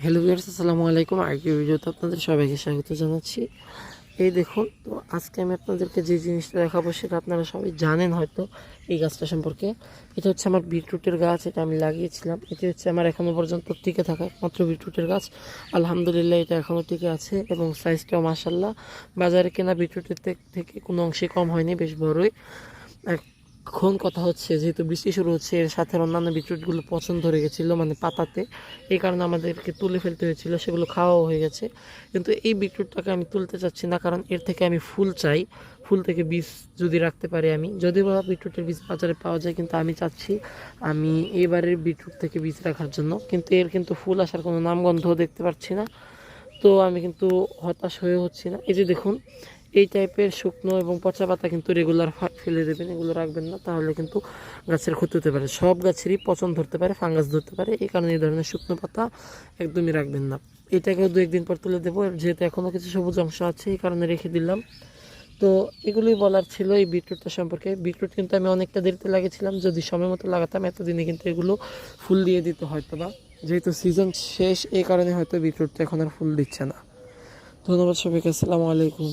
Hello viewers, আসসালামু আলাইকুম। আজকের ভিডিওতে আপনাদের সবাইকে স্বাগত জানাচ্ছি। এই দেখুন, তো আজকে আমি আপনাদেরকে যে জিনিসটা দেখাবো সেটা আপনারা সবাই জানেন হয়তো এই গাছটা সম্পর্কে। এটা হচ্ছে আমার বিটরুটের গাছ, এটা আমি লাগিয়েছিলাম। এটি হচ্ছে আমার এখনও পর্যন্ত টিকে থাকা একমাত্র বিটরুটের গাছ। আলহামদুলিল্লাহ এটা এখনও টিকে আছে এবং সাইজটাও মাশাআল্লাহ বাজারে কেনা বিটরুটের থেকে কোনো অংশে কম হয়নি, বেশ বড়ই। এখন কথা হচ্ছে, যেহেতু বৃষ্টি শুরু হচ্ছে, এর সাথে অন্যান্য বিটরুটগুলো পচন ধরে গেছিলো মানে পাতাতে, এই কারণে আমাদেরকে তুলে ফেলতে হয়েছিল, সেগুলো খাওয়াও হয়ে গেছে। কিন্তু এই বিটরুটটাকে আমি তুলতে চাচ্ছি না, কারণ এর থেকে আমি ফুল চাই। ফুল থেকে বীজ যদি রাখতে পারি আমি, যদিও বা বিটরুটের বীজ বাজারে পাওয়া যায়, কিন্তু আমি চাচ্ছি আমি এবারের বিটরুট থেকে বীজ রাখার জন্য। কিন্তু এর কিন্তু ফুল আসার কোনো নামগন্ধও দেখতে পাচ্ছি না, তো আমি কিন্তু হতাশ হয়ে হচ্ছি না। এই যে দেখুন, এই টাইপের শুকনো এবং পচা পাতা কিন্তু রেগুলার ফেলে দেবেন, এগুলো রাখবেন না, তাহলে কিন্তু গাছের ক্ষতি হতে পারে। সব গাছেরই পচন ধরতে পারে, ফাঙ্গাস ধরতে পারে, এই কারণে এই ধরনের শুকনো পাতা একদমই রাখবেন না। এটাকেও 2-1 দিন পর তুলে দেবো, যেহেতু এখনও কিছু সবুজ অংশ আছে, এই কারণে রেখে দিলাম। তো এগুলোই বলার ছিল এই বিটরুটটা সম্পর্কে। বিটরুট কিন্তু আমি অনেকটা দেরিতে লাগিয়েছিলাম, যদি সময় মতো লাগাতাম এতদিনে কিন্তু এগুলো ফুল দিয়ে দিত হয়তো বা, যেহেতু সিজন শেষ এই কারণে হয়তো বিটরুটটা এখন আর ফুল দিচ্ছে না। ধন্যবাদ সবাইকে, আসসালামু আলাইকুম।